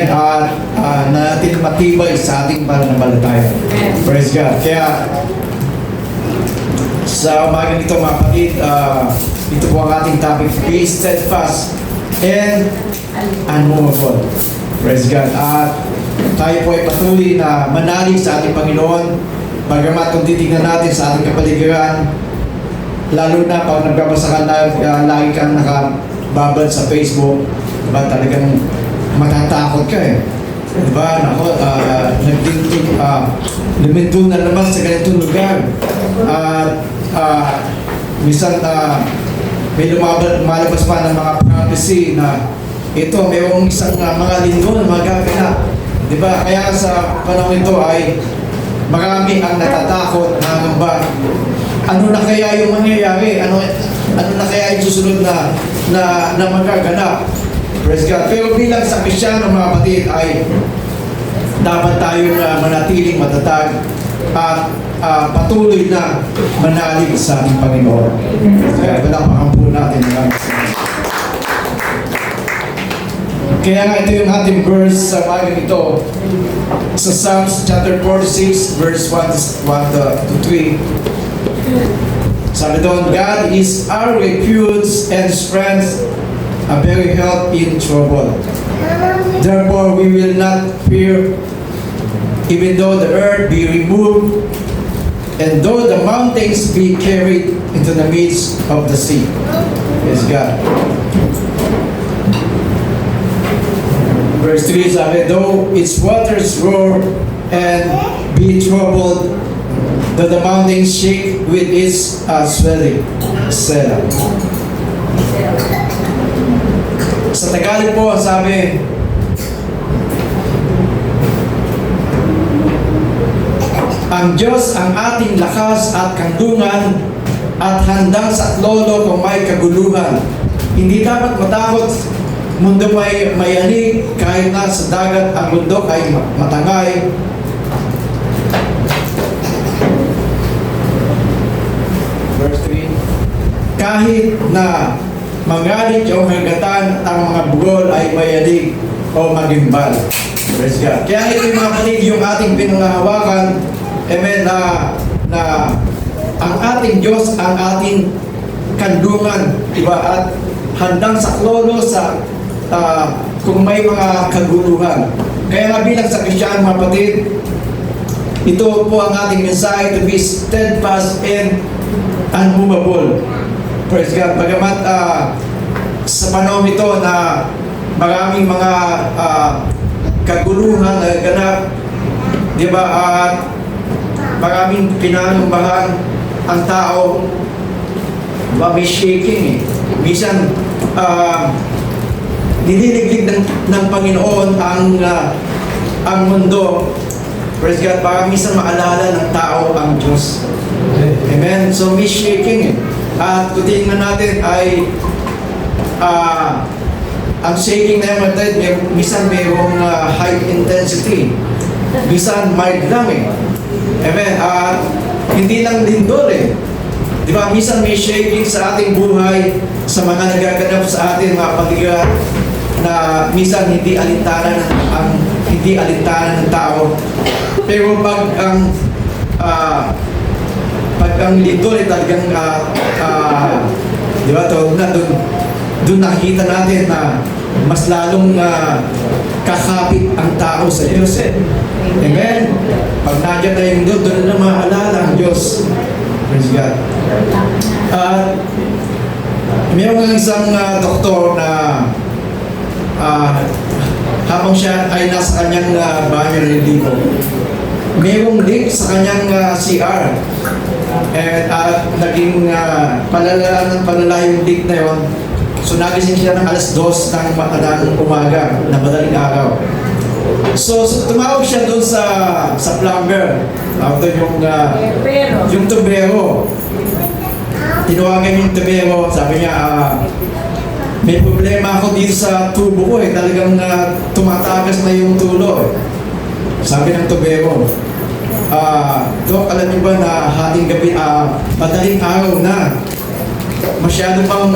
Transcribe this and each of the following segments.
at natin matibay sa ating pananampalataya. Praise God. Kaya sa umaga nito mga kapatid, ito po ang ating topic, be steadfast and unmovable. Praise God. At tayo po ay patuloy na manalig sa ating Panginoon. Bagamat kung titignan natin sa ating kapaligiran, lalo na pag nagbabasa ka na lagi kang nakababad sa Facebook, diba talagang matatakot ka eh. Diba? Ako, luminto na naman sa ganitong lugar. Minsan, may lumalabas pa ng mga prophecy na ito, mayroong isang mga linggo na magaganap. Diba? Kaya sa panahon ito ay marami ang natatakot, nangamba. Ano na kaya yung mangyayari? Ano na kaya yung susunod na magaganap? Praise God. Pero bilang sa Kristyano mga kapatid ay dapat tayong manatiling matatag at patuloy na manalig sa ating Panginoon. Kaya palapakan po natin. Kaya nga ito yung ating verse sa umaga ito sa Psalms chapter 46 verse 1 to 3. Sabi doon, God is our refuge and strength, a very help in trouble. Therefore we will not fear, even though the earth be removed, and though the mountains be carried into the midst of the sea. Yes, God. Verse 3 sabi, though its waters roar and be troubled, though the mountains shake with its swelling. Selah. Sa Tagalog po, sabi, ang Diyos ang ating lakas at kandungan at handang saklolo kung may kaguluhan. Hindi dapat matakot, mundo may mayanig, kahit na sa dagat ang mundo ay matangay. Verse 3, kahit na magalit o magatan ang mga bugol ay mayanig o magimbal. Praise God. Kaya ito yung mga kapatid, yung ating pinangahawakan, amen, na ang ating Diyos, ang ating kandungan, diba? At handang saklolo sa kung may mga kaguluhan. Kaya nga bilang sa Kristyano mga kapatid, ito po ang ating mensahe, to be steadfast and unmovable. Praise God. Bagamat sa panahon ito na maraming mga kaguluhan na ganap, di ba, at maraming pinanumbahan ang tao, diba, may shaking eh. Minsan, nililiglig ng Panginoon ang mundo. Praise God. Para minsan maalala ng tao ang Diyos. Amen. So may shaking eh. At kung tingnan natin ay ang shaking na yung minsan mayroong high intensity. Minsan mild lang eh. Amen. At hindi lang lindol eh. Di ba? Minsan may shaking sa ating buhay, sa mga nagaganap sa ating mga paligiran, na minsan hindi alintanan ng tao. Pero pag ang lindol ay talagang di ba, doon nakikita natin na mas lalong kakapit ang tao sa Diyos eh. Amen? Pag nandiyan na yung doon na maalala ang Diyos. Praise God. Mayroong isang doktor na habang siya ay nasa kanyang banyo religo, mayroong leak sa kanyang CR. At naging palala yung leak na yun. So nagising siya ng alas 2 ng umaga, na madaling araw. So tumawag siya doon sa plumber. Yung tubero. Tinawagan yung tubero, sabi niya, may problema ako dito sa tubo ko eh. Talagang tumatagas na yung tulo. Sabi ng tubero, Dok, alam niyo ba na hating gabi, madaling araw na. Masyado pang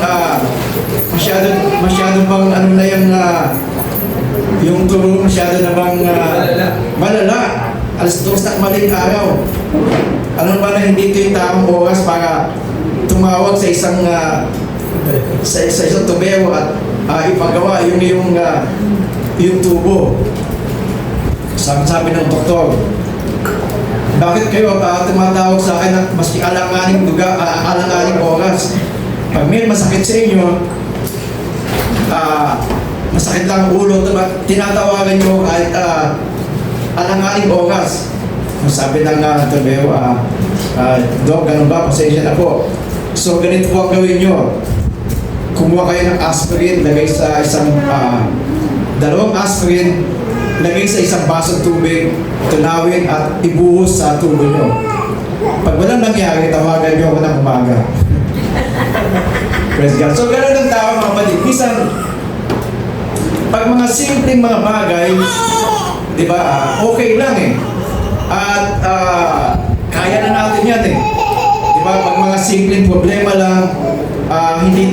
ano na yung Yung turo masyado namang malala. Alas 2 na maling araw. Ano ba na hindi ito yung tamang oras para tumawag sa isang tubero at ipagawa yung tubo. Sabi ng doktor, bakit kayo tumatawag sa akin ng maski alanganing oras? Pag may masakit sa inyo, masakit lang ang ulo, tinatawagan nyo kahit alanganing oras. Sabi ng tubero, Dok, ganun ba? Pasensya na po. So, ganito po ang gawin nyo. Kumuha kayo ng aspirin, lagay sa isang dalawang aspirin, lagay sa isang basong tubig, tunawin at ibuhos sa tubo nyo. Pag walang nangyari, tawagan nyo ako ng umaga. Praise God. So, ganun ang tao mga kapatid. Minsan, pag mga simpleng mga bagay, di ba, okay lang eh. At kaya na natin yan eh. Di ba, pag mga simpleng problema lang, hindi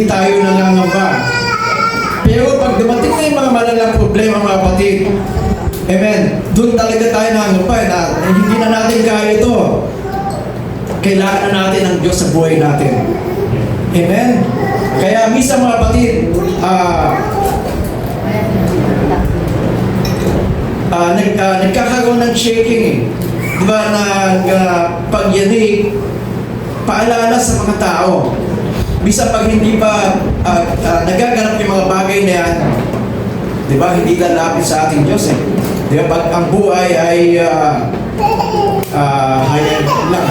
tayo nangangamba. Pero pag dumating na yung mga malalang problema mga kapatid, amen, doon talaga tayo nangangamba na hindi na natin kaya ito. Kailangan na natin ang Diyos sa buhay natin. Amen? Kaya minsan mga kapatid, nagkakaroon ng shaking eh. Diba pagyanig, paalala sa mga tao. Bisa pag hindi pa nagaganap yung mga bagay na yan, diba, hindi lalapit sa ating Diyos eh. Diba, pag ang buhay ay hayag lang,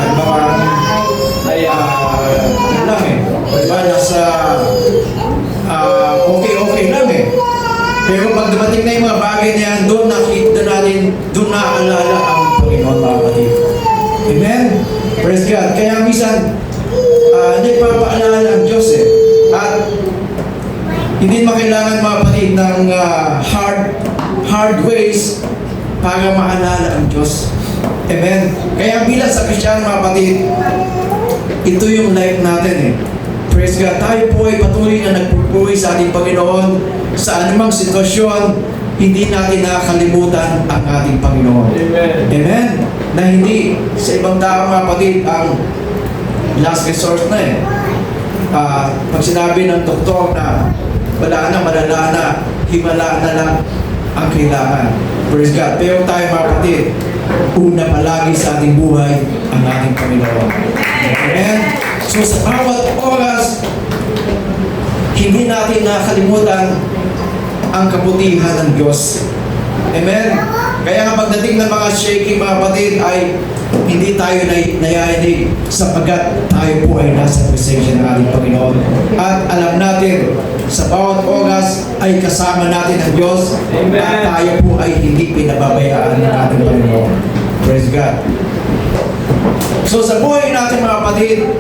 yun lang eh. Diba, nasa okay lang eh. Pero pag dumating na yung mga bagay na yan, doon nakita natin, doon naaalala ang Panginoon mga kapatid. Amen? Praise God. Kaya minsan, nagpapaalala ang Diyos eh. At hindi makailangan mga kapatid ng hard ways para maalala ang Diyos. Amen? Kaya bilang sa Kristiyano mga kapatid, ito yung life natin eh. Praise God. Tayo po ay patuloy na nagpupuri sa ating Panginoon sa anumang sitwasyon, hindi natin nakakalimutan ang ating Panginoon. Amen. Amen? Na hindi sa ibang tao mga kapatid ang last resort na eh. Pag sinabi ng doktor na wala na, malala na, himala na lang ang kailangan. Praise God. Pero tayo mga kapatid, una palagi sa ating buhay ang ating Panginoon. Amen? So sa bawat oras, hindi natin nakalimutan ang kabutihan ng Diyos. Amen? Kaya nga pagdating ng mga shaking mga kapatid ay hindi tayo nayayanig sapagkat tayo po ay nasa presensya ng ating Panginoon. At alam natin, sa bawat oras ay kasama natin ang Diyos. Amen. At tayo po ay hindi pinababayaan ng ating Panginoon. Praise God. So sa buhay natin mga kapatid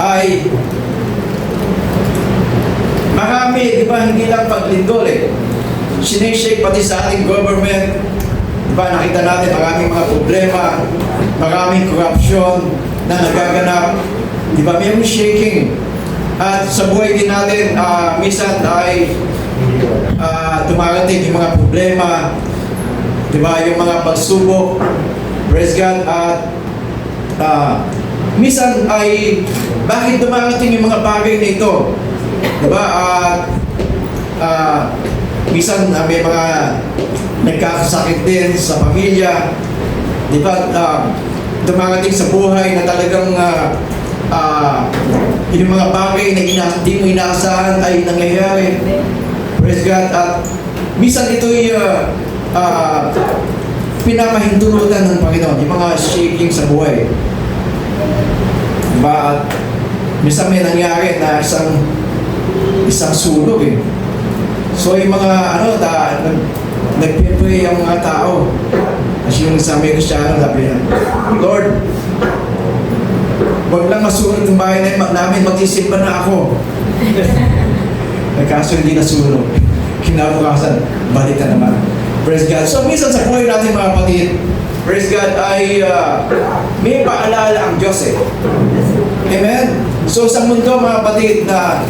ay marami, di ba, hindi lang paglindol eh. Sinishake pati sa ating government. Di ba, nakita natin maraming mga problema, maraming corruption na nagaganap. Di ba, mayroong shaking. At sa buhay din natin, minsan ay dumarating yung mga problema. Di ba, yung mga pagsubok. Praise God. At minsan ay bakit dumarating yung mga bagay na ito? Diba? Minsan may mga nagkakasakit din sa pamilya. Diba? Dumarating sa buhay na talagang yung mga bagay na hindi mo inaasahan ay nangyayari. Praise God. At minsan ito'y pinapahintulutan ng Panginoon, yung mga shaking sa buhay. Diba? At minsan may nangyari na isang sulog eh. So yung mga nagpipray ang mga tao. Kasi yung sa mga Kristiyano sabi niya, Lord, wag lang masunod yung bahay namin, magsisimba na ako. Nagkaso hindi nasunog. Kinabukasan, balik na naman. Praise God. So minsan sa buhay natin mga kapatid, praise God, ay may paalala ang Diyos eh. Amen? So sa mundo mga kapatid na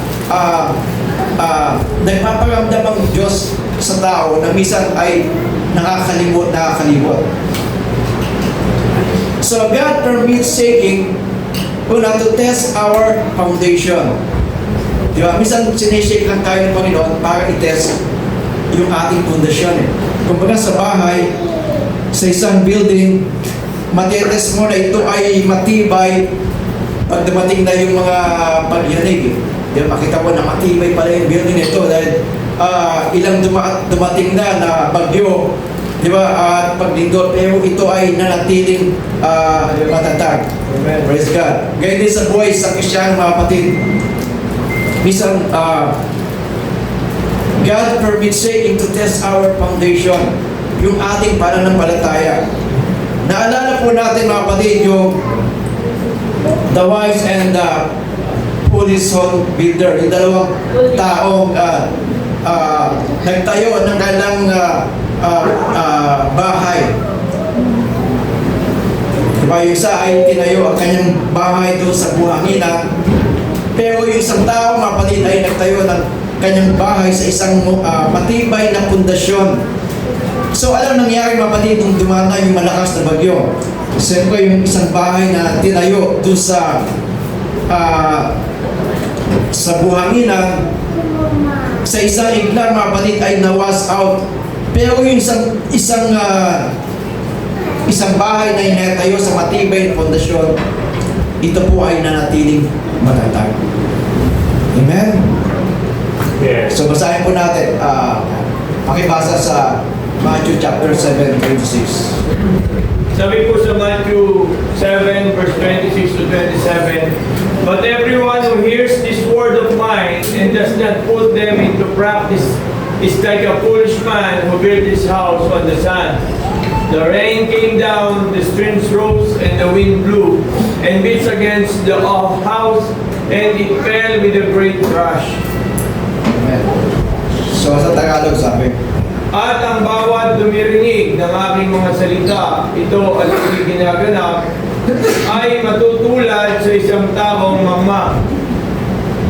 nagpaparamdam ang Diyos sa tao na minsan ay nakakalimot. So God permits shaking to test our foundation. Di ba? Minsan sinishake lang tayo ng Panginoon para i-test yung ating pundasyon. Kumbaga sa bahay, sa isang building, matitest mo na ito ay matibay pag dumating na yung mga pagyanig. Di ba? Makita mo na matibay pala yung building ito dahil ilang dumating na bagyo. Di ba? At paglindol, pero ito ay nanatiling matatag. Praise God. Gaya din sa buhay sa Kristiyan, mga kapatid. Minsan, God permits shaking to test our foundation, yung ating pananampalataya. Naalala po natin, mga kapatid, yung the wise and the foolish home builder, yung dalawang taong nagtayo ng kanilang bahay. Diba, yung isa ay tinayo ang kanyang bahay doon sa buhangina. Pero yung isang tao, mga kapatid, ay nagtayo ng kanyang bahay sa isang matibay na pundasyon. So, alam nangyari, mga kapatid, nung dumana yung malakas na bagyo. Siyempre, yung isang bahay na tinayo doon sa buhangina, sa isang igla, mga kapatid, ay na-wash out. Pero yung isang bahay na inatayo sa matibay na pundasyon, ito po ay nanatiling matatag. Amen? Yes. So basahin po natin, pakibasa sa Matthew chapter 7:26. Sabi po sa Matthew 7, verse 26 to 27, "But everyone who hears this word of mine and does not put them into practice is like a foolish man who built his house on the sand. The rain came down, the streams rose, and the wind blew, and beat against the house, and it fell with a great crash. Amen. So sa Tagalog sabi, At ang bawat dumirinig ng aking mga salita, ito at hindi ginaganap, ay matutulad sa isang taong mangma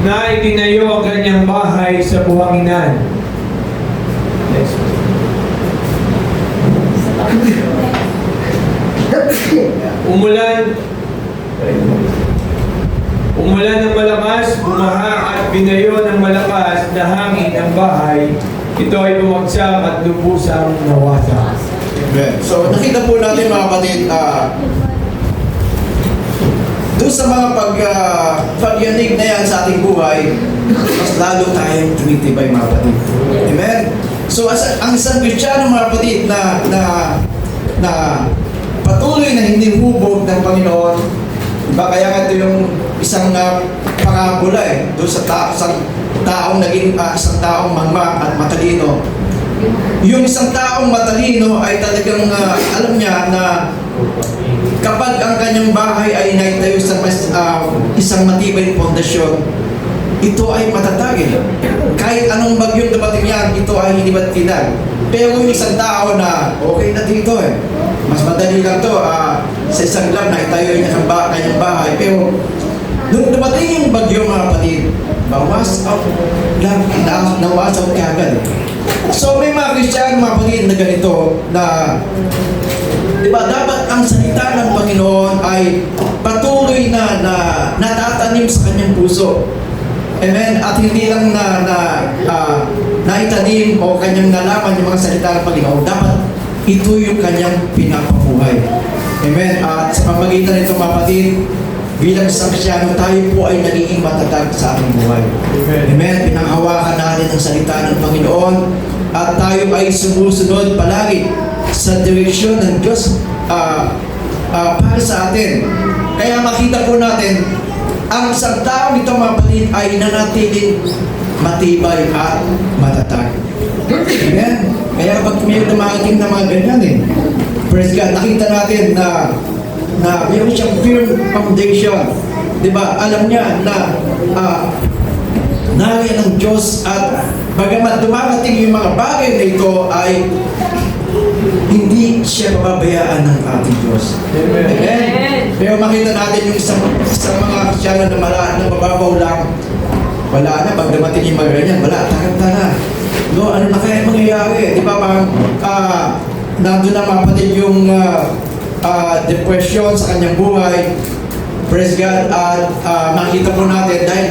na itinayo ang kanyang bahay sa buhanginan." Next. Umulan ng malakas, bumaha at binayo ng malakas na hangin ang bahay. Ito ay bumagsak at lubusang nawasak. Amen. So nakita po natin, mga kapatid, doon sa mga pagyanig na yan sa ating buhay, mas lalo tayong tumitibay, mga kapatid. Amen? So ang isang Kristiyano, mga kapatid, na patuloy na hindi hubog ng Panginoon, diba? Kaya nga ito yung isang pakabula doon sa taong naging isang taong mangma at matalino. Yung isang taong matalino ay talagang alam niya na kapag ang kanyang bahay ay naitayo sa isang matibay na pundasyon, ito ay matatag. Kahit anong bagyong dumating yan, ito ay hindi matitinag. Pero yung isang tao na okay na dito mas madali lang to sa isang lang na itayo niya ang kanyang bahay. Pero nung dumating yung bagyo, mga kapatid, bawas out lang, nawas out kagad. So may mga Kristiyano, mga kapatid, na ganito na diba, dapat ang salita ng Panginoon ay patuloy na natatanim sa kanyang puso. Amen? At hindi lang naitanim o kanyang nalaman yung mga salita ng Panginoon. Dapat ito yung kanyang pinapabuhay. Amen? At sa pamagitan nito, mga kapatid, bilang isang Kristiyano, tayo po ay nagiging matatag sa ating buhay. Amen? Pinanghawakan natin ang salita ng Panginoon at tayo ay sumusunod palagi sa direksyon ng Diyos para sa atin. Kaya makita po natin, ang isang tao nito, mga kapatid, ay nanatiling matibay at matatag. Amen? Kaya pag may dumating na mga ganyan praise God, nakita natin na mayroon siyang firm foundation. Diba? Alam niya na nariyan ng Diyos at bagamat dumarating yung mga bagay na ito ay hindi siya pababayaan ng ating Diyos. Amen? Pero makita natin yung isang mga Kristiyano na mababaw lang. Wala na, pag dumating yung mga ganyan, wala, takanta na. No, ano na kaya mangyayari? Di ba parang nandun na mga kapatid yung depression sa kanyang buhay. Praise God. At makita po natin dahil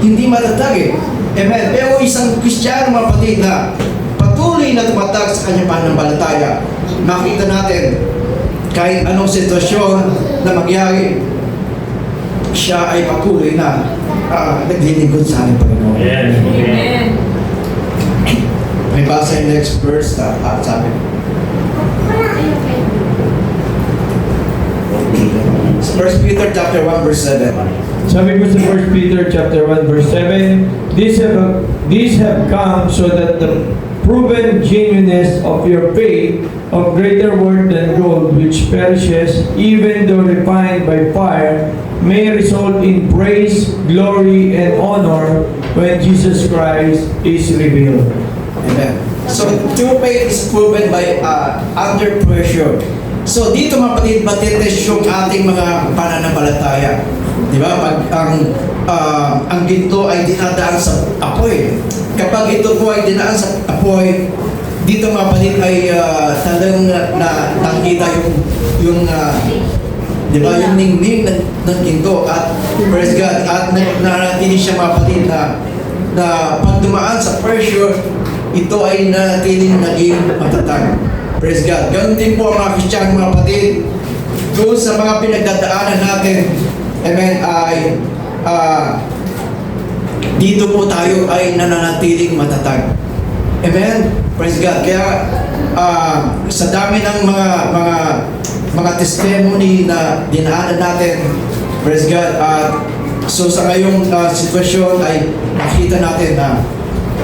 hindi matatag eh. Amen. Pero isang Kristiyano mga kapatid na patuloy na tumatag sa kanyang pananampalataya, makita natin kahit anong sitwasyon na magyari, siya ay patuloy na naglilingkod sa ating Panginoon. Yes. Amen. May basa yung next verse na sabi. 1 Peter chapter 1 verse 7. Sabi ko sa 1 Peter chapter 1 verse 7, these have come so that the proven genuineness of your faith of greater worth than gold which perishes even though refined by fire may result in praise, glory, and honor when Jesus Christ is revealed. Amen. So, true faith is proven by under pressure. So, dito mga kapatid, matitest yung ating mga pananampalataya. Di ba? Pag ang ginto ay dinadaan sa apoy. Kapag ito po ay dinaan sa apoy, dito mga kapatid ay talagang nakita yung di ba, yung ningning ng ginto at praise God at nanatili siya mga kapatid na pag dumaan sa pressure, ito ay nanatiling naging matatag. Praise God. Ganun din po ang mga Kristiyano mga kapatid. Doon sa mga pinagdadaanan natin, amen, ay dito po tayo ay nananatiling matatag. Amen? Praise God. Kaya sa dami ng mga testimony na dinaanan natin, praise God, so sa ngayong sitwasyon ay nakita natin na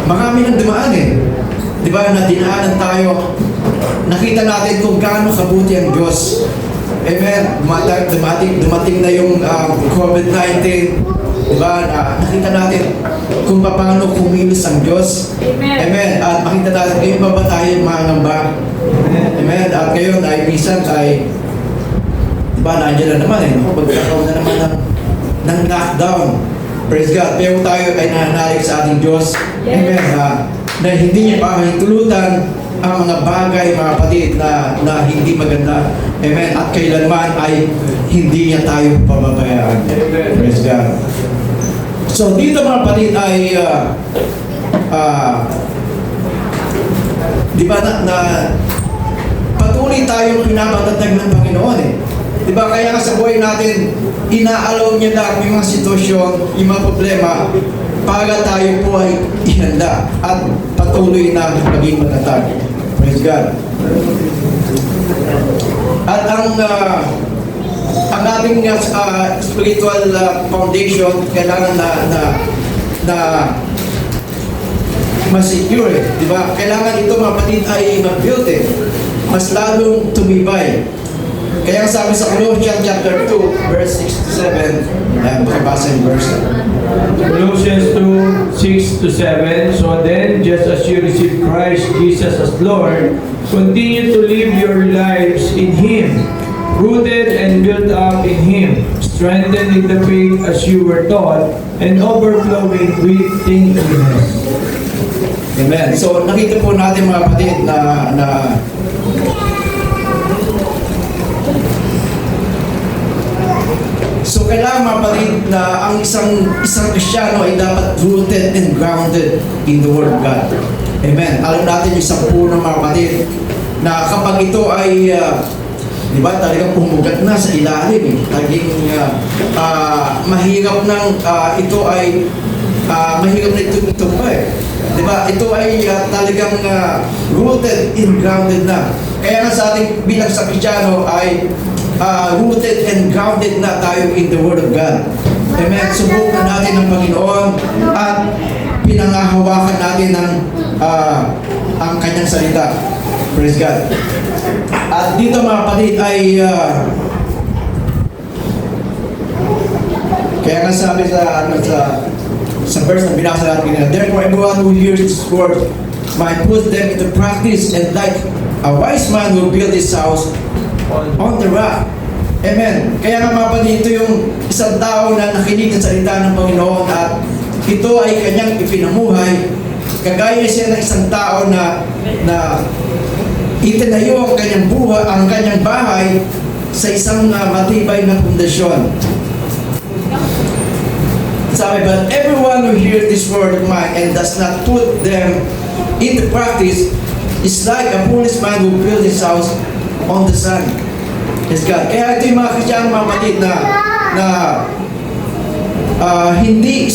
marami nang dumaan eh. Di ba, na dinaanan tayo, nakita natin kung gaano kabuti ang Diyos. Amen. Dumating na yung COVID-19. Di ba? Nakita natin kung paano kumilos ang Diyos. Amen. Amen. At makita natin, ngayon ba tayo mangamba? Amen. At ngayon ay minsan ay, di ba, nandiyan na naman eh. Pagkakaroon na naman ng lockdown. Praise God. Pero tayo ay nananalig sa ating Diyos. Amen. Na hindi niya pa mahintulutan ang mga bagay, mga kapatid, na hindi maganda. Amen. At kailanman ay hindi niya tayo pababayaan. Praise God. So dito mga kapatid ay di ba na patuloy tayong pinapatatag ng Panginoon eh. Di ba kaya nga sa buhay natin, inaalaw niya lang yung mga sitwasyon, yung mga problema, para tayo po ay ihanda at patuloy na maging matatag. Praise God. At ang ating spiritual foundation kailangan na ma-secure, di ba? Kailangan ito mga kapatid ay mag-build mas lalong tumibay. Kaya sabi sa Colossians chapter 2 verse 6 to 7, pakibasa yung verse. Colossians 2, 6 to 7. So then, just as you received Christ Jesus as Lord, continue to live your lives in Him, rooted and built up in Him, strengthened in the faith as you were taught, and overflowing with thankfulness. Amen. So nakita po natin mga kapatid na so kailangan mga kapatid na ang isang Kristiyano ay dapat rooted and grounded in the Word of God. Amen. Alam natin yung 10 ng mga kapatid na kapag ito ay di ba talagang pumugat na sa ilalim eh. Talagang mahirap nang ito ay mahirap na ito pa eh. Di ba? Ito ay talagang rooted and grounded na. Kaya nga sa ating bilang sa Kristiyano ay rooted and grounded na tayo in the Word of God. Amen. Subukan natin ng Panginoon at pinangahawakan natin ang kanyang salita. Praise God. At dito mga kapatid ay kaya nga sabi sa verse na binasa natin kanina, therefore everyone who hears this word might put them into practice, and like a wise man will build his house on the rock. Amen. Kaya nga mga kapatid, ito yung isang tao na nakinig ng salita ng Panginoon at ito ay kanyang ipinamuhay. kagaya siya ng isang tao na itinayo ang kanyang buhay, ang kanyang bahay sa isang matibay na pundasyon. Sabi, but everyone who hears this word of mine and does not put them into practice is like a foolish man who built his house on the sand. Yes, God. Kaya ito yung mga Kristiyan, mga kapatid, na hindi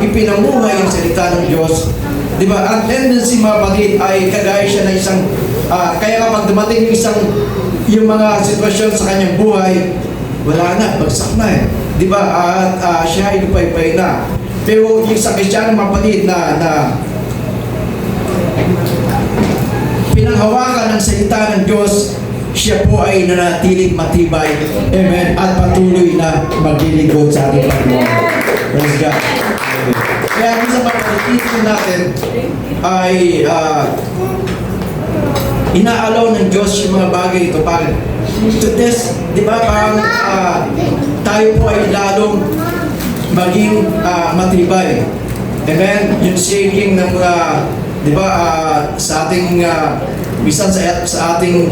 ipinamuhay ang salita ng Diyos. Di ba? Ang tendency, mga kapatid, ay kagaya siya na isang, kaya kapag dumating yung mga sitwasyon sa kanyang buhay, wala na, bagsak na eh. Di ba? At siya ay lupay-pay na. Pero yung sa Kristiyan, mga kapatid, na pinanghawakan ng salita ng Diyos, siya po ay nanatiling matibay. Amen. At patuloy na maglilingkod sa ating Panginoon. Praise God. Kaya minsan pagkakita natin ay inaalaw ng Diyos yung mga bagay ito para to test, di ba, parang tayo po ay lalong maging matibay. Amen. Yung shaking ng mga, di ba, sa ating minsan sa ating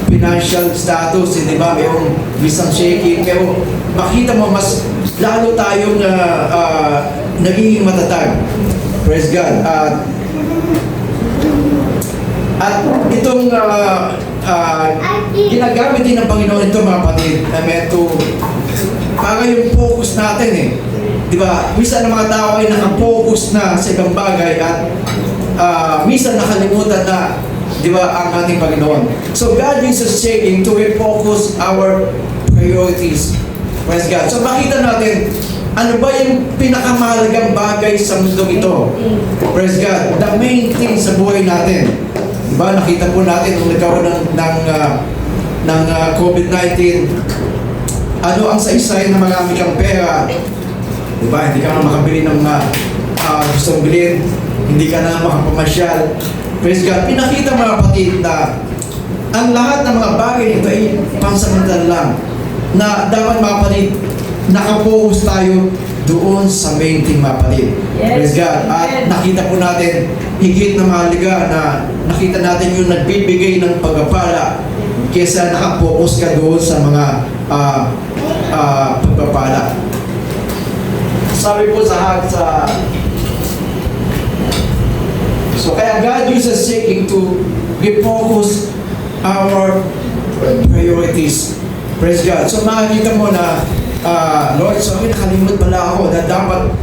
financial status, di ba, mayroong isang shaking, pero makita mo mas lalo tayong nagiging matatag. Praise God. At itong ginagamit din ng Panginoon ito, mga kapatid, para yung focus natin eh. Di ba? Minsan ng mga tao ay nakafocus na sa ibang bagay at minsan nakalimutan na, di ba, ang ating Panginoon. So God uses shaking to refocus our priorities. Praise God. So makita natin, ano ba yung pinakamahalagang bagay sa mundong ito? Praise God. The main thing sa buhay natin. Di ba, nakita po natin kung nagkaroon ng COVID-19, ano ang saysay na marami kang pera. Di ba, hindi ka na makabili ng gustong bilhin, hindi ka na makapamasyal. Praise God. Pinakita, mga kapatid, na ang lahat ng mga bagay nito ay pansamantala lang. Na dapat, mga kapatid, nakapokus tayo doon sa main thing, mga kapatid. Praise God. At nakita po natin, higit na mahalaga na nakita natin yung nagbibigay ng pagpapala kesa nakapokus ka doon sa mga pagpapala. Sabi po so kaya God uses shaking to refocus our priorities. Praise God. So makikita mo na, Lord, so nakalimot pala ako na dapat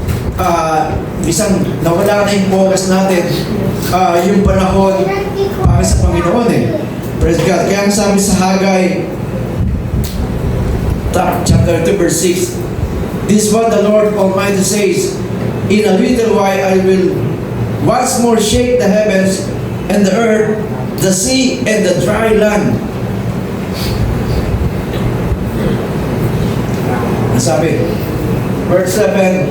isang nawala na yung focus natin, yung panahon para sa Panginoon eh. Praise God. Kaya ang sabi sa Haggai chapter 2 verse 6, this is what the Lord Almighty says, in a little while I will once more shake the heavens and the earth, the sea and the dry land. Sabi, verse 7,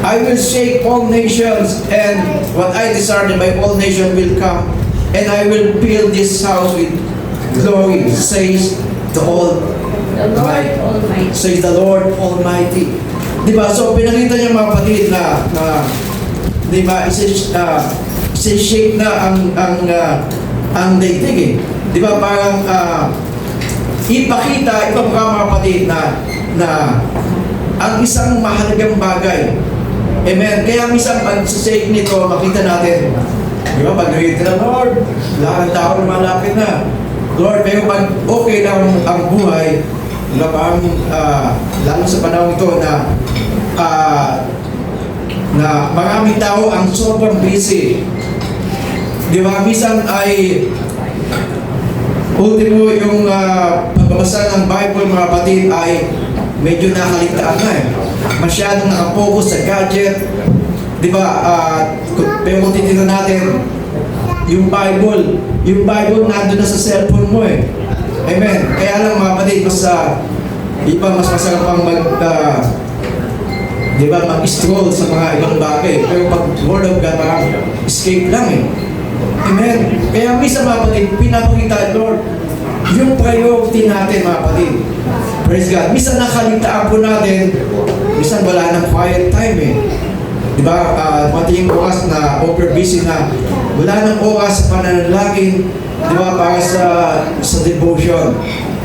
I will shake all nations, and what I desired by all nations will come, and I will fill this house with glory, says the Almighty. Says the Lord Almighty. Diba? So pinakita niya, mga kapatid, na diba, isi-shake na ang daigdig eh. Diba, parang ipakita, mga kapatid, na ang isang mahalagang bagay. Amen. Kaya minsan pag sa-shake nito, makita natin, di ba, pag nakita na, Lord, lahat ng tao malapit na. Lord, pero pag okay lang ang buhay, diba, parang, lalo sa panahon ito na maraming tao ang sobrang busy. Di ba, minsan ay ultimo yung pagbabasa ng Bible, mga kapatid, ay medyo nakaligtaan na eh. Masyadong nakapokus sa gadget. Di ba? Pero kung titignan natin, yung Bible nandun na sa cellphone mo eh. Amen. Kaya lang, mga kapatid, mas masarap pang di ba, mag-stroll sa mga ibang bagay. Pero pag Word of God, parang escape lang eh. Amen. Kaya minsan, mga kapatid, pinapakita, Lord, yung priority natin, mga kapatid. Praise God. Minsan nakaligtaan po natin, minsan wala ng quiet time eh. Di ba? Pati yung oras na over busy na wala nang oras sa pananalangin, di ba? Para sa devotion.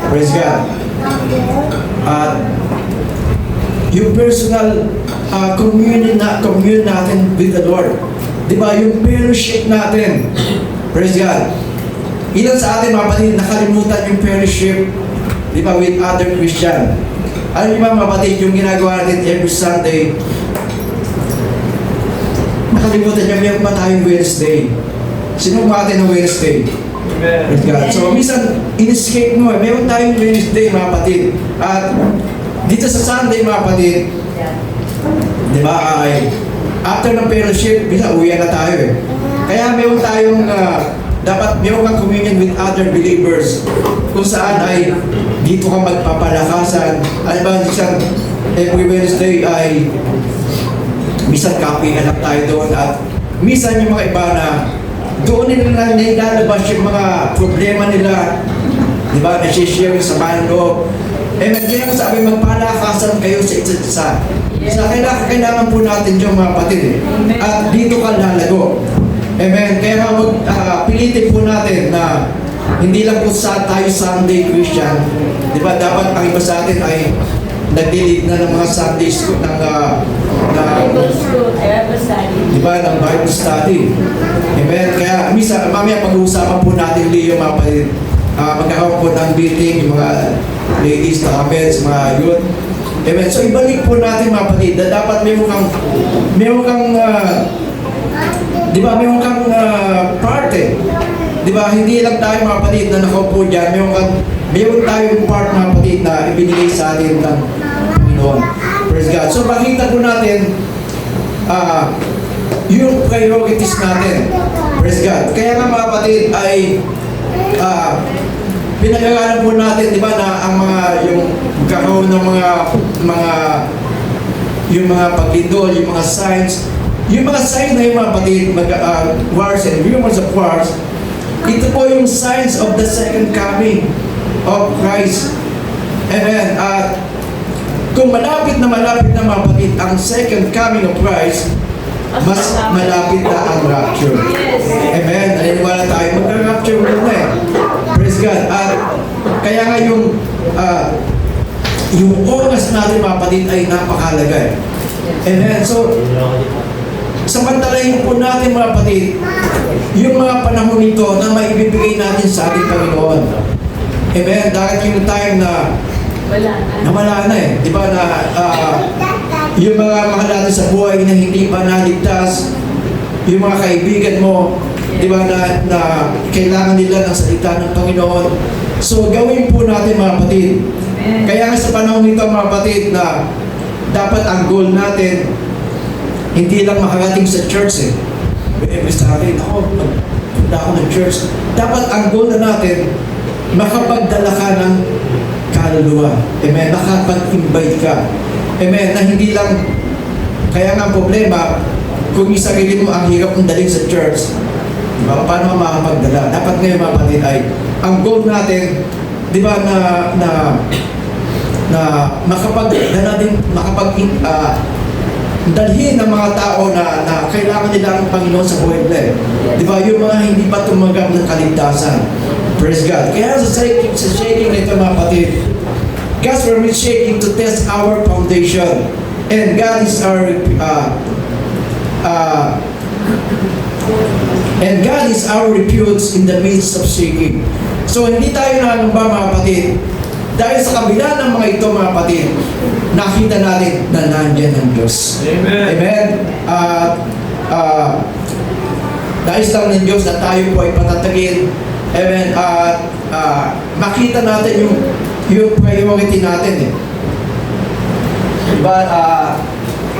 Praise God. At yung personal commune natin with the Lord. Di ba? Yung fellowship natin. Praise God. Ilan sa atin mga kapatid nakalimutan yung fellowship, di ba, with other Christian. Alam niyo ba mga kapatid, yung ginagawa natin every Sunday, nakalimutan niyo, mayroon pa tayong Wednesday. Sino ba natin ng Wednesday? Amen. Praise God. So, minsan, in-escape mo. Mayroon tayong Wednesday, mga kapatid. At dito sa Sunday, mga kapatid, di ba, ay after ng fellowship, minsan uwian na tayo eh. Kaya mayroon tayong, dapat mayroon kang communion with other believers kung saan ay dito ka magpapalakasan. Alam ba, minsan, every Wednesday ay minsan kapihan lang tayo doon at minsan yung mga iba na doon nila nailalabas yung mga problema nila, di ba, na-share sa loob. Kaya sabi, magpalakasan kayo sa isa't isa. So, kailangan po natin yung mga kapatid eh. At dito ka lalago. Amen. Kaya pilitin po natin na hindi lang po tayo Sunday Christian. Di ba, dapat ang iba sa atin ay nag-delete na ng mga Sunday school, Bible school, Bible study. di ba, ng Bible study. Amen. Kaya misa, mamaya pag-uusapan po natin Leo, mga kapatid. Magkakaroon po ng meeting, yung mga ladies, comments, mga youth. Amen. So ibalik po natin mga kapatid na dapat meron kang di ba, meron kang parte. Di ba, hindi lang tayo mga kapatid na nakaupo dyan, meron tayong part mga kapatid na ibinigay sa atin ng Panginoon. Praise God. So makita po natin yung priorities natin. Praise God. Kaya nga mga kapatid ay pinag-aralan po natin, di ba, na ang yung kakaroon ng yung mga paglindol, yung mga signs na yung mga kapatid, wars and rumors of wars, ito po yung signs of the second coming of Christ. Amen. At kung malapit na mga kapatid ang second coming of Christ, mas malapit na ang rapture. Amen. Naniniwala tayo, mag-rapture muna eh. Praise God. At kaya nga yung oras natin mga kapatid ay napakahalaga eh. Amen. So, samantalahin po natin mga kapatid yung mga panahon nito na maibibigay natin sa ating Panginoon. Amen. Dahil yung time na wala na eh. Di ba na yung mga mahal natin sa buhay na hindi pa naligtas, yung mga kaibigan mo, di ba na kailangan nila ng salita ng Panginoon. So gawin po natin mga kapatid. Kaya nga sa panahon nito mga kapatid na dapat ang goal natin hindi lang makarating sa church eh. Sa atin, punta ako ng church. Dapat ang goal na natin, makapagdala ka ng kaluluwa. Amen. Makapag-invite ka. Amen. Na hindi lang, kaya nga ang problema, kung yung sarili mo ang hirap mong dalhin sa church, diba, paano makapagdala? Dapat ngayon mga kapatid ay, ang goal natin, di ba, na makapagdala din, dalhin ng mga tao na kailangan nila ang Panginoon sa buhay nila. Di ba? Yung mga hindi pa tumanggap ng kaligtasan. Praise God. Kaya sa shaking nito mga kapatid, God's permit shaking to test our foundation. And God is our refuge in the midst of shaking. So hindi tayo nangamba mga kapatid. Dahil sa kabila ng mga ito mga kapatid, nakita natin na nandiyan ang Diyos. Amen. Amen. Nais lang ng Diyos na tayo po ay patatagin. Amen. Makita natin yung priority natin eh. Diba,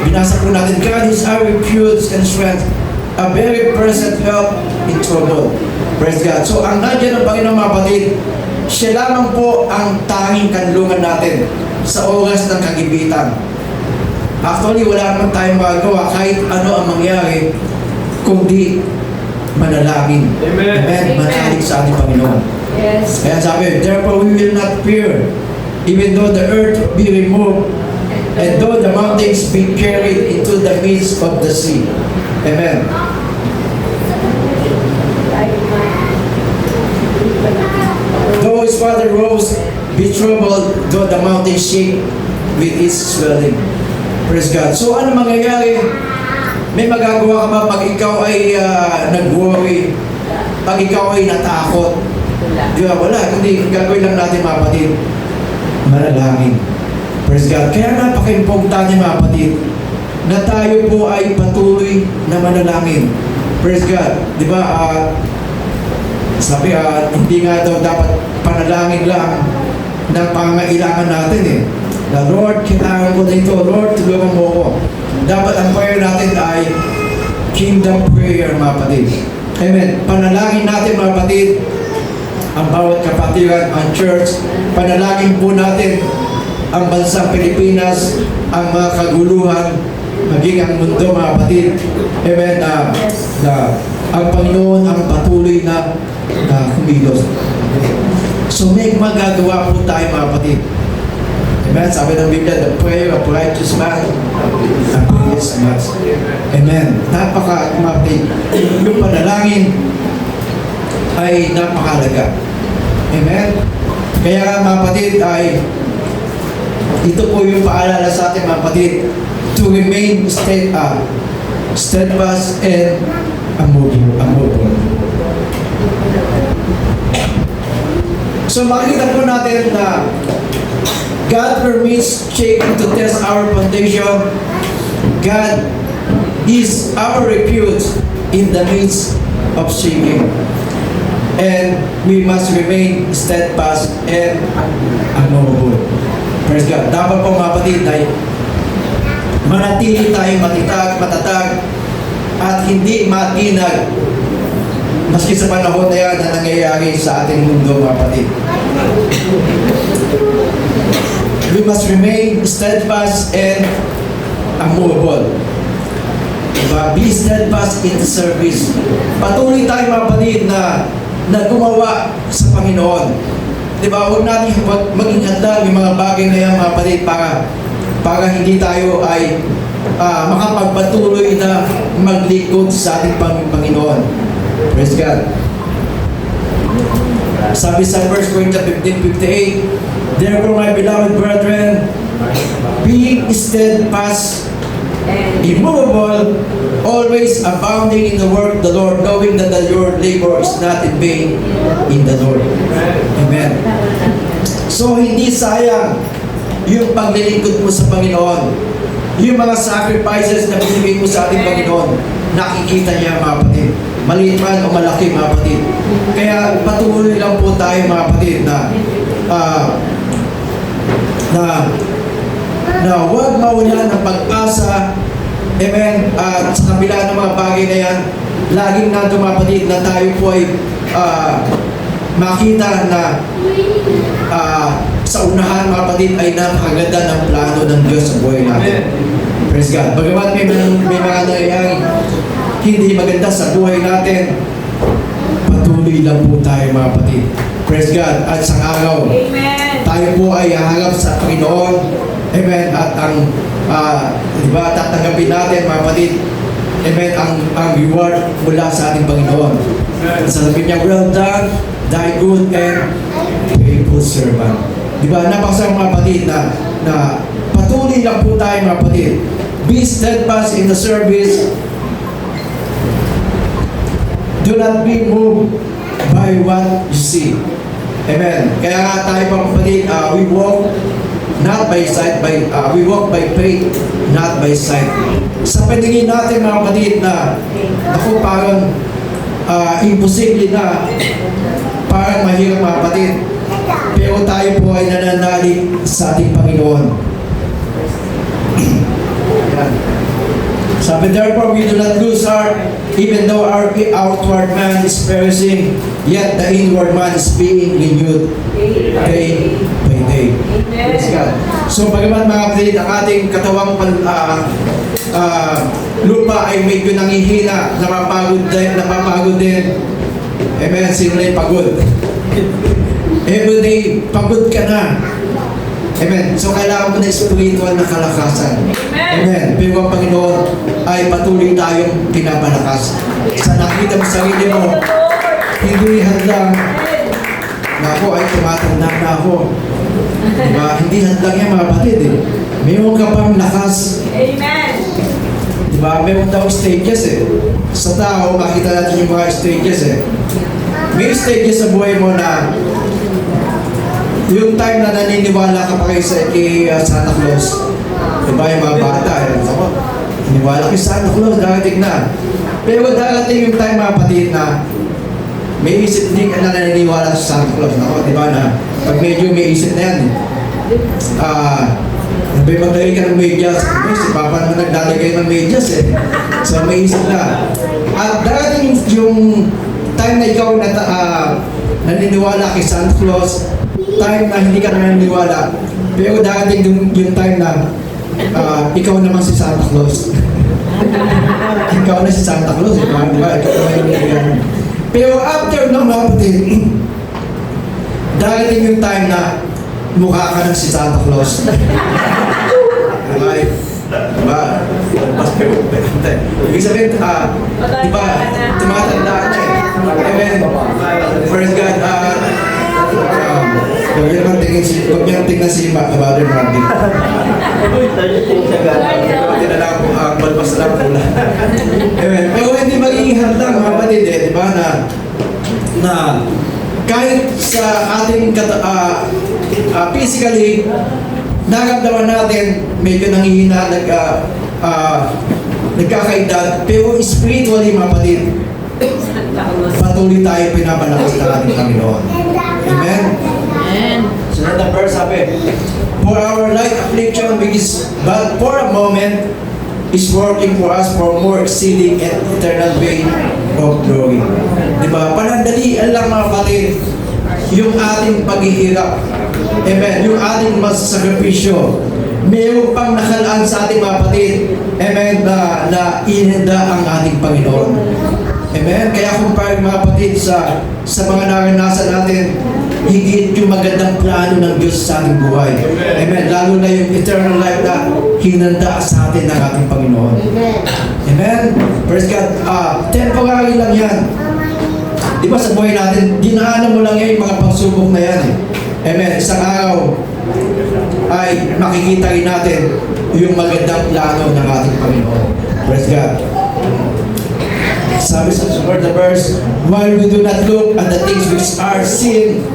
binasa po natin, God is our refuge and strength, a very present help in trouble. Praise God. So ang nandiyan ng Panginoon mga kapatid, siya lamang po ang tanging kanlungan natin sa oras ng kagibitan. Actually, wala naman tayong magagawa kahit ano ang mangyari kundi manalangin. Amen. Amen. Manalig sa ating Panginoon. Yes. Kaya sabi, therefore we will not fear, even though the earth be removed, And though the mountains be carried into the midst of the sea. Amen. Though his father rose, be troubled, though the mountain shake with its swelling. Praise God. So ano mangyayari? May magagawa ka ba pag ikaw ay nag-worry? Pag ikaw ay natakot? Di ba? Wala. Kundi gagawin lang natin mga kapatid. Manalangin. Praise God. Kaya napaka-importante mga kapatid na tayo po ay patuloy na manalangin. Praise God. Di ba? Sabi, hindi nga daw dapat panalangin lang ng pangangailangan natin eh. Na Lord, kailangan ko nito. Lord, tulungan mo ko. Dapat ang prayer natin ay kingdom prayer, mga kapatid. Amen. Panalangin natin, mga kapatid, ang bawat kapatiran, ang church. Panalangin po natin ang bansang Pilipinas, ang mga kaguluhan, maging ang mundo, mga kapatid. Amen. Ang Panginoon ang patuloy na kumilos. So may magagawa po tayo, mga kapatid. Amen. Sabi ng Biblia, the prayer of righteous man availeth much. Amen. Napaka-kapatid. Yung panalangin ay napakalaga. Amen. Kaya nga, mga kapatid, ay ito po yung paalala sa atin, mga kapatid, to remain steadfast and unmovable. So makikita po natin na God permits shaking to test our foundation. God is our refuge in the midst of shaking. And we must remain steadfast and unmovable. Praise God. Dapat po mga kapatid ay manatili tayong matatag, at hindi matinag maski sa panahon na yan na nangyayari sa ating mundo, mga kapatid. We must remain steadfast and unmovable. Diba? Be steadfast in the service. Patuloy tayo, mga kapatid, na gumawa sa Panginoon. Diba? Huwag natin maging handa yung mga bagay na yan, mga kapatid, para hindi tayo ay makapagpatuloy na maglikod sa ating Panginoon. Praise God. Sabi sa 1 Corinthians 15:58, therefore, my beloved brethren, being steadfast, immovable, always abounding in the work of the Lord, knowing that your labor is not in vain in the Lord. Amen. So, hindi sayang yung paglilingkod mo sa Panginoon. Yung mga sacrifices na binigay mo sa ating Panginoon, nakikita niya, mga kapatid. Maliit man o malaki, mga kapatid. Kaya patuloy lang po tayo, mga kapatid, na huwag mawala ng pag-asa. Amen. At sa kabila ng mga bagay na yan, laging nato, mga kapatid, na tayo po ay makita na sa unahan, mga kapatid, ay napakaganda ng plano ng Diyos sa buhay natin. Praise God. Bagamat may mga nangyayari hindi maganda sa buhay natin, patuloy lang po tayo, mga kapatid. Praise God. At sa araw, tayo po ay haharap sa Panginoon. Amen. At diba, tatanggapin natin, mga kapatid, amen, ang reward mula sa ating Panginoon. Sasabihin niya, well done, thy good and faithful servant. Diba, napakasarap, mga kapatid, na patuloy lang po tayo, mga kapatid. Be steadfast in the service. Do not be moved by what you see. Amen. Kaya nga tayo, mga kapatid, we walk not by sight, we walk by faith, not by sight. Sa paningin natin, mga kapatid, na ako parang imposible na, parang mahirap, mga kapatid. Pero tayo po ay nananalig sa ating Panginoon. Sabi, therefore, we do not lose heart, even though our outward man is perishing, yet the inward man is being renewed day by day. Praise God. So, bagaman, mga kapatid, ang ating katawang lupa ay medyo nangihina, napapagod din. Amen. Sino na yung pagod? Every day, pagod ka na. Amen. So kailangan mo na spiritual na kalakasan. Amen. Pero ang Panginoon ay patuloy tayong pinapalakas. Sa nakita mo sarili mo, hindi handang na ako ay tumatanda na ako. Diba? Hindi handang yan mga kapatid eh. Mayroon ka pang lakas. Amen. Diba? Mayroon daw stages eh. Sa tao, makita natin yung mga stages eh. May stages sa buhay mo na yung time na naniniwala ka pa kay Santa Claus. Diba yung mga bata eh. Ako, naniniwala kay Santa Claus, darating na. Pero darating yung time mga kapatid na may isip din ka na naniniwala sa Santa Claus. Ako, diba na pag medyo may isip na yan eh. May magdali ka ng medyas. Si Papa naman nagdalagay ng medyas eh. So may isip na. At darating yung time na ikaw naniniwala kay Santa Claus, time na hindi ka naniniwala, pero darating yung time na ikaw naman si Santa Claus. Ikaw na si Santa Claus, di ba? Ikaw naman yung pero after no, mga kapatid, darating yung time na mukha ka ng si Santa Claus. Diba? Diba? Ibig sabihin, diba, tumatanda ka na eh. Amen. Praise God. Huwag niyang tingnan si Brother Martin. Tinala ko, balbas na lang pula. Amen. Pero hindi magiging handang mga kapatid eh, di ba, na kahit sa ating physically, nararamdaman natin medyo nanghihina, nagkakaedad, pero spiritually mga kapatid, patuloy tayo pinapalakas ng ating Panginoon. Amen? Amen. Sunod na verse sabi, for our light affliction, which is but for a moment, is working for us for more exceeding and eternal weight of glory. Diba? Panandalian lang mga kapatid, yung ating paghihirap. Amen. Yung ating masasakripisyo. Mayroon pang nakalaan sa ating mga kapatid. Amen. Na ininda ang ating Panginoon. Amen. Kaya kung parang mga kapatid sa mga naranasan natin, higit yung magandang plano ng Diyos sa ating buhay. Amen. Lalo na yung eternal life na hinanda sa atin ng ating Panginoon. Amen. Praise God. Temporary lang yan. Di ba sa buhay natin, dinaanan mo lang yan yung mga pagsubok na yan. Amen. Isang araw ay makikita rin natin yung magandang plano ng ating Panginoon. Praise God. Sabi sa sumunod na verse, while we do not look at the things which are seen,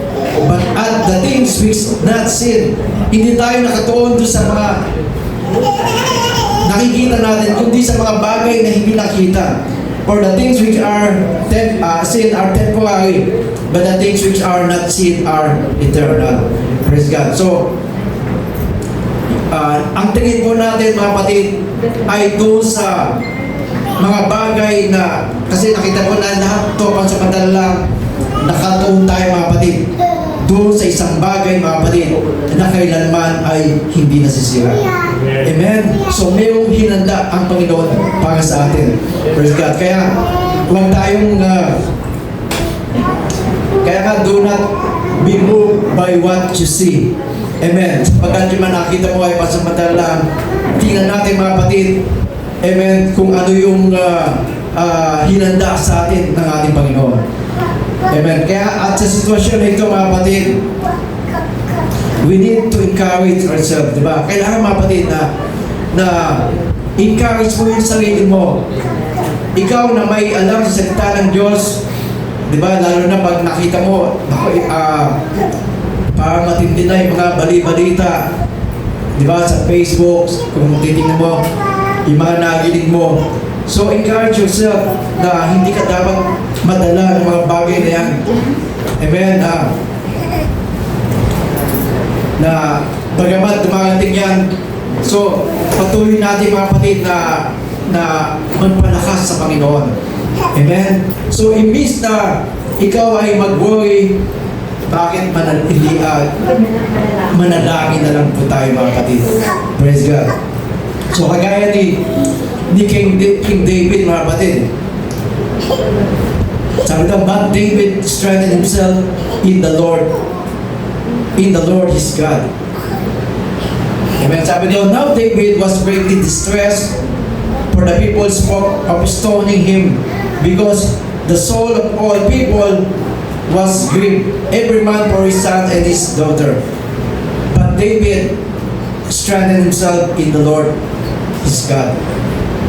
but at the things which not seen. Hindi tayo nakatuon doon sa mga nakikita natin, kundi sa mga bagay na hindi nakita. For the things which are seen are temporary, but the things which are not seen are eternal. Praise God. So, ang tingin po natin mga kapatid ay doon sa mga bagay na, kasi nakita ko na lahat ito pansamantala lang, nakatuon tayo mga kapatid doon sa isang bagay mga kapatid na kailanman ay hindi nasisira. Amen? So mayroong hinanda ang Panginoon para sa atin. Praise God. Kaya huwag tayong kaya nga do not be moved by what you see. Amen? Pagkat yung nakita mo ay pansamantala lang, tingnan natin mga kapatid, amen, kung ano yung hinanda sa atin ng ating Panginoon. Amen. Kaya at sa sitwasyon na ito mga kapatid, we need to encourage ourselves, di ba? Kailangan mga kapatid na encourage mo yung sarili mo. Ikaw na may alam sa salita ng Diyos, di ba? Lalo na pag nakita mo, para matindi na yung mga bali-balita, di ba? Sa Facebook, kung titingnan mo, yung mga nagilig mo. So encourage yourself na hindi ka dapat madala ng mga bagay na yan. Amen. Na bagamat dumarating yan, so patuloy natin mga kapatid na magpalakas sa Panginoon. Amen. So imbis na ikaw ay mag-worry, bakit manalangin na lang po tayo mga kapatid. Praise God. So kagaya ni King David mga kapatid, sabi daw, but David strengthened himself in the Lord his God. Amen. Sabi doon, now David was greatly distressed, for the people spoke of stoning him, because the soul of all people was grieved, every man for his son and his daughter. But David strengthened himself in the Lord his God.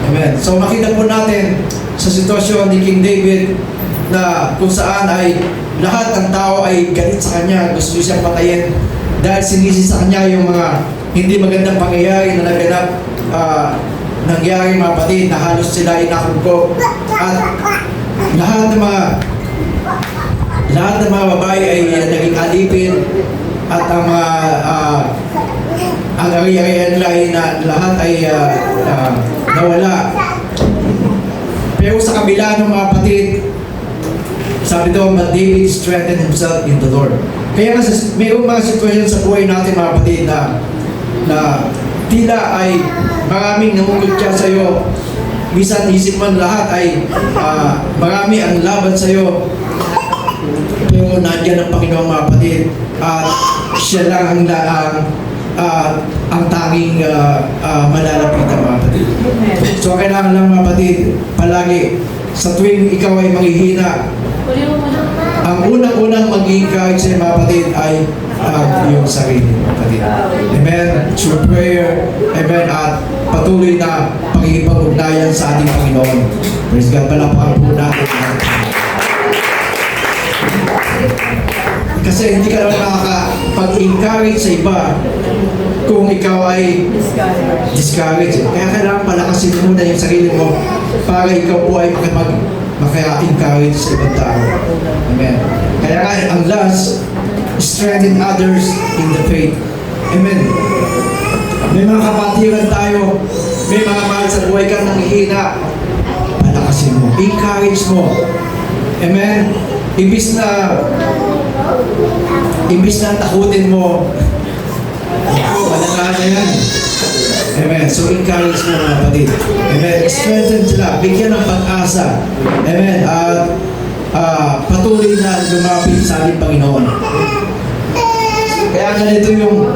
Amen. So makita po natin sa sitwasyon ni King David na kung saan ay lahat ng tao ay galit sa kanya, gusto siyang patayin dahil sinisi sa kanya yung mga hindi magandang pangyayari na naganap, nangyari mga kapatid, na halos sila inakugkog, at lahat ng mga babae ay naging alipin, at ang mga ang ari-arian na lahat ay nawala. Pero sa kabila ng mga kapatid, sabi doon, but David strengthened himself in the Lord. Kaya nga mayroong mga sitwasyon sa buhay natin mga kapatid na tila ay maraming namumutya sa iyo. Minsan isip mo lahat ay marami ang laban sa iyo. Pero nandiyan ang Panginoon mga kapatid, at siya lang ang tanging malalapitan mga kapatid. So kailangan lang mga kapatid, palagi sa tuwing ikaw ay manghihina, ang unang-unang mag-i-encourage sa mga kapatid ay yung sarili mga kapatid. Amen. Through prayer, amen, at patuloy na pagkikipag-ugnayan sa ating Panginoon. Praise God. Palapakan po natin. Kasi hindi ka naman nakakapag-encourage sa iba kung ikaw ay discouraged. Kaya kailangan palakasin muna yung sarili mo para ikaw po ay maka-encourage sa ibang tao. Amen. Kaya nga, ang last, strengthen others in the faith. Amen. May mga kapatiran tayo, may mga mahal sa buhay kang nanghihina, palakasin mo, encourage mo. Amen. Imbis na takutin mo, malalaman na yan. Amen. So encourage mo mga kapatid. Amen. Strengthen sila, bigyan ng pag-asa. Amen. At patuloy na lumapit sa ating Panginoon. Kaya ganito yung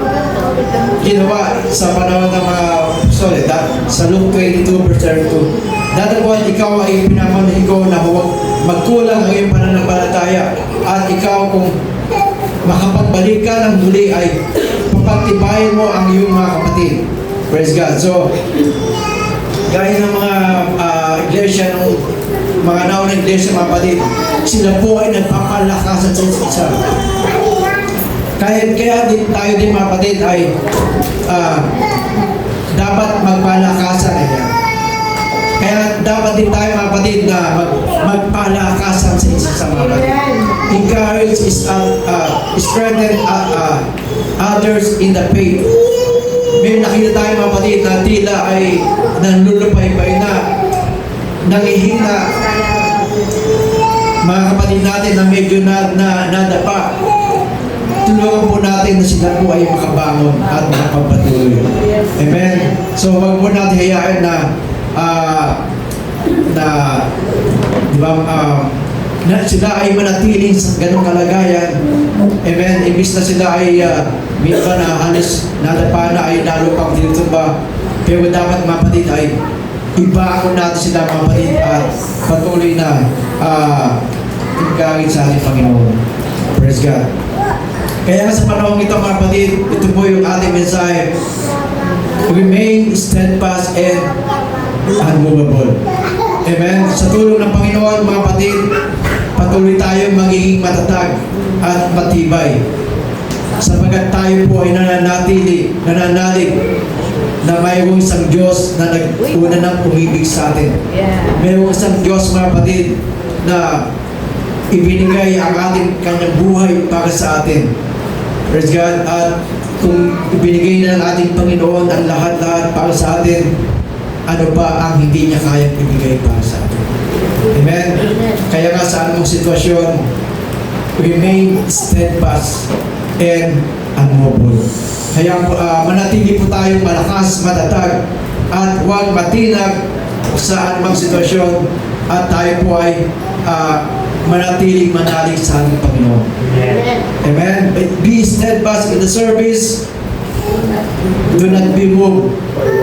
ginawa sa panahon ng mga apostol, sa Luke 22 verse 32. Dadapuan ikaw ay pinapanhin ko na huwag magkulang ang iyong pananampalataya, at ikaw kung makapagbalik ka ng muli ay papagtibayin mo ang iyong mga kapatid. Praise God. So, gaya ng mga iglesia, ng mga naunang iglesia mga kapatid, sila po ay nagpapalakasan sa isa. Kaya din tayo din mga kapatid ay dapat magpalakasan na yan. Kaya dapat din tayo mga kapatid na magpalakasan sa isa sa mga kapatid. Encourage strengthen others in the faith. May nakita tayo mga kapatid na tila ay nanlulupay-pay na, nangihina. Mga kapatid natin na medyo nadapa, tulungan po natin na sila po ay makabangon at makapagpatuloy. Amen. So wag po natin hayaan na di ba, na sila ay manatiling sa ganong kalagayan. Amen. Imbis na sila ay minsan na halos nadapa na ay lalo pang tinutumba. Pero dapat mga kapatid ay ibaon natin sila mga kapatid at patuloy na encourage sa ating Panginoon. Praise God. Kaya sa panahon ito mga kapatid, ito po yung ating mensahe. Remain steadfast and unmovable. Amen. Sa tulong ng Panginoon mga kapatid, patuloy tayong magiging matatag at matibay. Sapagkat tayo po ay nananalig na mayroong isang Diyos na nag-una ng umibig sa atin. Mayroong isang Diyos mga kapatid na ibinigay ang ating kanyang buhay para sa atin. Praise God. At kung ibinigay na ng ating Panginoon ang lahat-lahat para sa atin, ano ba ang hindi niya kayang ibigay para sa atin? Amen? Kaya nga sa anong sitwasyon, remain steadfast and unmovable. Kaya manatili po tayong malakas, matatag, at huwag matinag sa anumang sitwasyon, at tayo po ay manatiling manalig sa ating Panginoon. Amen. Be steadfast in the service, Do not be moved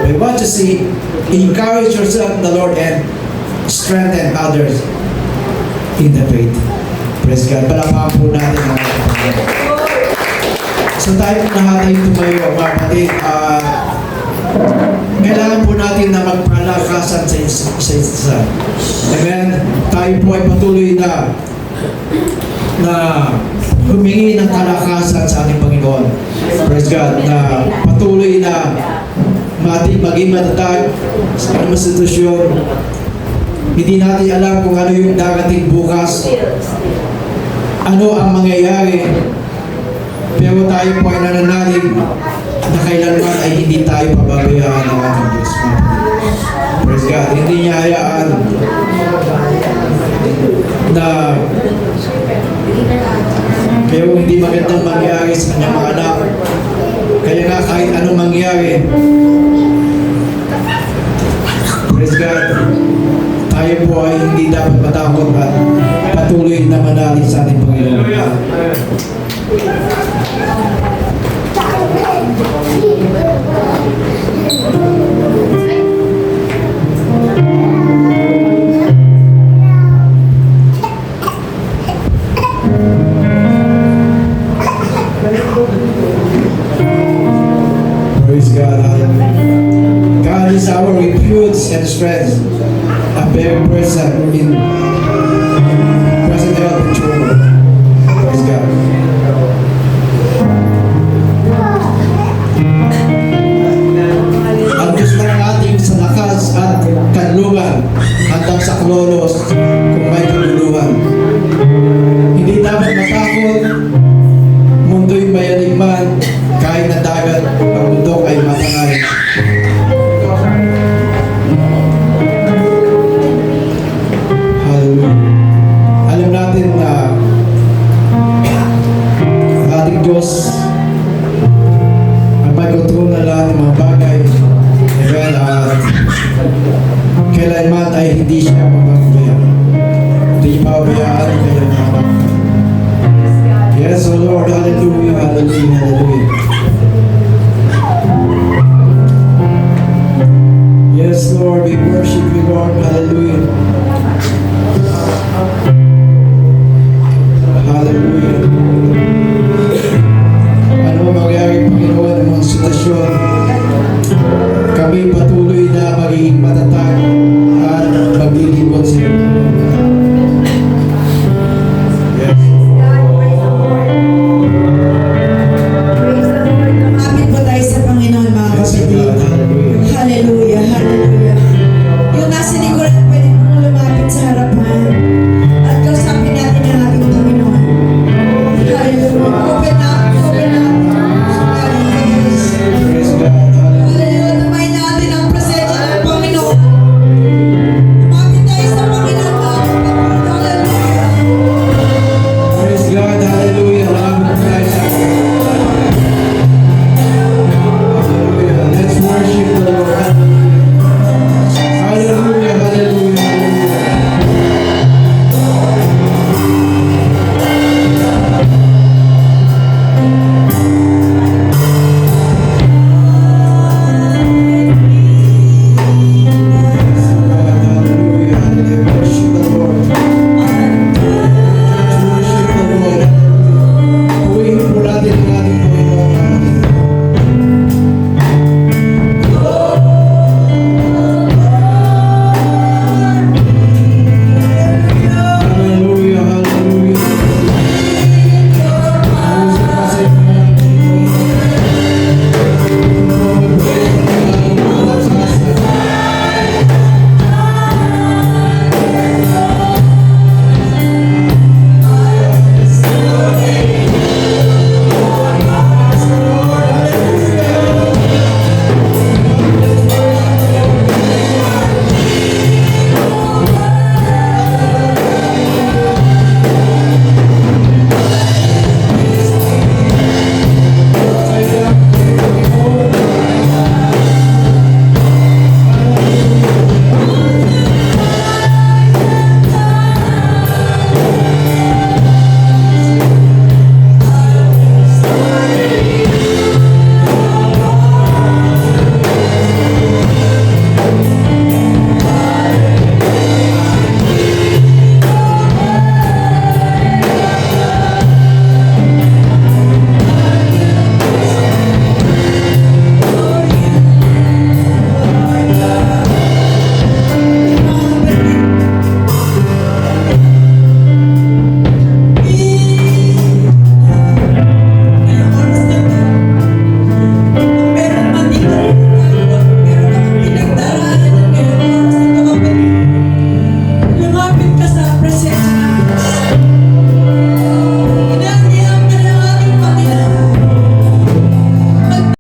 by what you see. Encourage yourself in the Lord and strengthen others in the faith. Praise God. Palakpakan po natin mga kapatid. So tayo lahat ay tumayo mga kapatid. Kailangan po natin na magpalakasan sa isa. Amen? Tayo po ay patuloy na humingi ng kalakasan sa ating Panginoon. Praise God. Na patuloy na maging matatag sa anumang sitwasyon. Hindi natin alam kung ano yung darating bukas. Ano ang mangyayari. Pero tayo po ay nananalig na kailanman ay hindi tayo pababayaan ng ating Diyos. Praise God. Hindi niya hayaan na pero hindi magandang mangyari sa kanyang mga anak. Kaya nga kahit anong mangyari, praise God, tayo po ay hindi dapat matakot at patuloy na manalig sa ating Panginoon. Praise God. God is our refuge and strength, a very present in